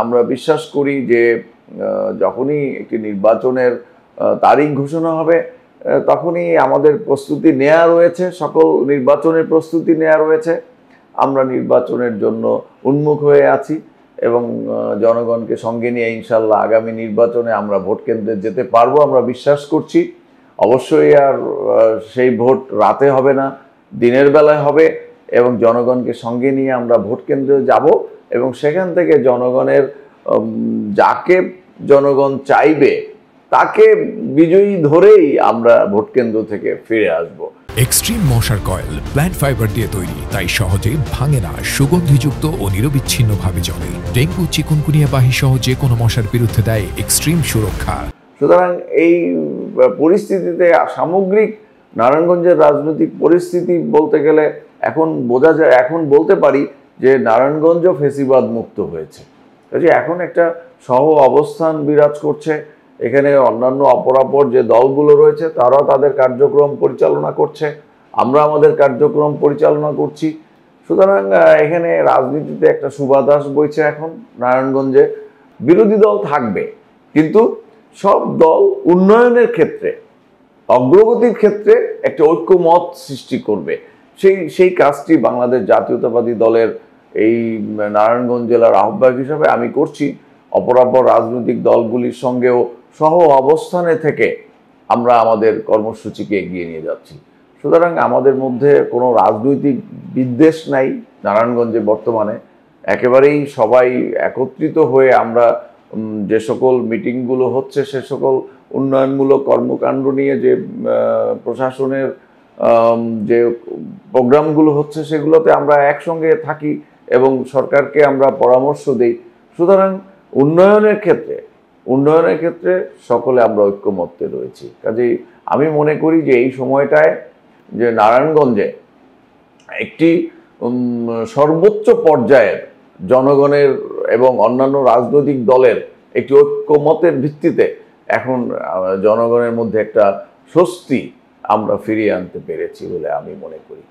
আমরা বিশ্বাস করি যে যখনই একটি নির্বাচনের তারিখ ঘোষণা হবে তখনই আমাদের প্রস্তুতি নেওয়া রয়েছে, সকল নির্বাচনের প্রস্তুতি নেওয়া রয়েছে। আমরা নির্বাচনের জন্য উন্মুখ হয়ে আছি এবং জনগণকে সঙ্গে নিয়ে ইনশাল্লাহ আগামী নির্বাচনে আমরা ভোট কেন্দ্রে যেতে পারবো আমরা বিশ্বাস করছি। অবশ্যই আর সেই ভোট রাতে হবে না, দিনের বেলায় হবে এবং জনগণকে সঙ্গে নিয়ে আমরা ভোট কেন্দ্রে যাব এবং সেখান থেকে জনগণের যাকে জনগণ চাইবে তাকে বিজয়ী ধরেই আমরা ভোট কেন্দ্র থেকে ফিরে আসব। এক্সট্রিম মশার কয়েল প্ল্যান্ট ফাইবার দিয়ে তৈরি, তাই সহজে ভাঙে না, সুগন্ধিযুক্ত ও নিরবিচ্ছিন্নভাবে জ্বলে। ডেঙ্গু, চিকুনগুনিয়া বাহি সহ যে কোনো মশার বিরুদ্ধে দেয় এক্সট্রিম সুরক্ষা। সুতরাং এই পরিস্থিতিতে সামগ্রিক নারায়ণগঞ্জের রাজনৈতিক পরিস্থিতি বলতে গেলে এখন বোঝা যায়, এখন বলতে পারি যে নারায়ণগঞ্জও ফেসিবাদ মুক্ত হয়েছে। কাজে এখন একটা সহ অবস্থান বিরাজ করছে। এখানে অন্যান্য অপরাপর যে দলগুলো রয়েছে তারাও তাদের কার্যক্রম পরিচালনা করছে, আমরা আমাদের কার্যক্রম পরিচালনা করছি। সুতরাং এখানে রাজনীতিতে একটা সুবাতাস বইছে এখন নারায়ণগঞ্জে। বিরোধী দল থাকবে, কিন্তু সব দল উন্নয়নের ক্ষেত্রে, অগ্রগতির ক্ষেত্রে একটা ঐক্যমত সৃষ্টি করবে। সেই কাজটি বাংলাদেশ জাতীয়তাবাদী দলের এই নারায়ণগঞ্জ জেলার আহ্বায়ক হিসাবে আমি করছি। অপরাপর রাজনৈতিক দলগুলির সঙ্গেও সহ অবস্থানে থেকে আমরা আমাদের কর্মসূচিকে এগিয়ে নিয়ে যাচ্ছি। সুতরাং আমাদের মধ্যে কোনো রাজনৈতিক বিদ্বেষ নাই নারায়ণগঞ্জে বর্তমানে। একেবারেই সবাই একত্রিত হয়ে আমরা যে সকল মিটিংগুলো হচ্ছে, সে সকল উন্নয়নমূলক কর্মকাণ্ড নিয়ে যে প্রশাসনের যে প্রোগ্রামগুলো হচ্ছে সেগুলোতে আমরা একসঙ্গে থাকি এবং সরকারকে আমরা পরামর্শ দিই। সুতরাং উন্নয়নের ক্ষেত্রে সকলে আমরা ঐক্যমত্যে রয়েছি। কাজেই আমি মনে করি যে এই সময়টায় যে নারায়ণগঞ্জে একটি সর্বোচ্চ পর্যায়ের জনগণের এবং অন্যান্য রাজনৈতিক দলের একটি ঐক্যমতের ভিত্তিতে এখন জনগণের মধ্যে একটা স্বস্তি আমরা ফিরিয়ে আনতে পেরেছি বলে আমি মনে করি।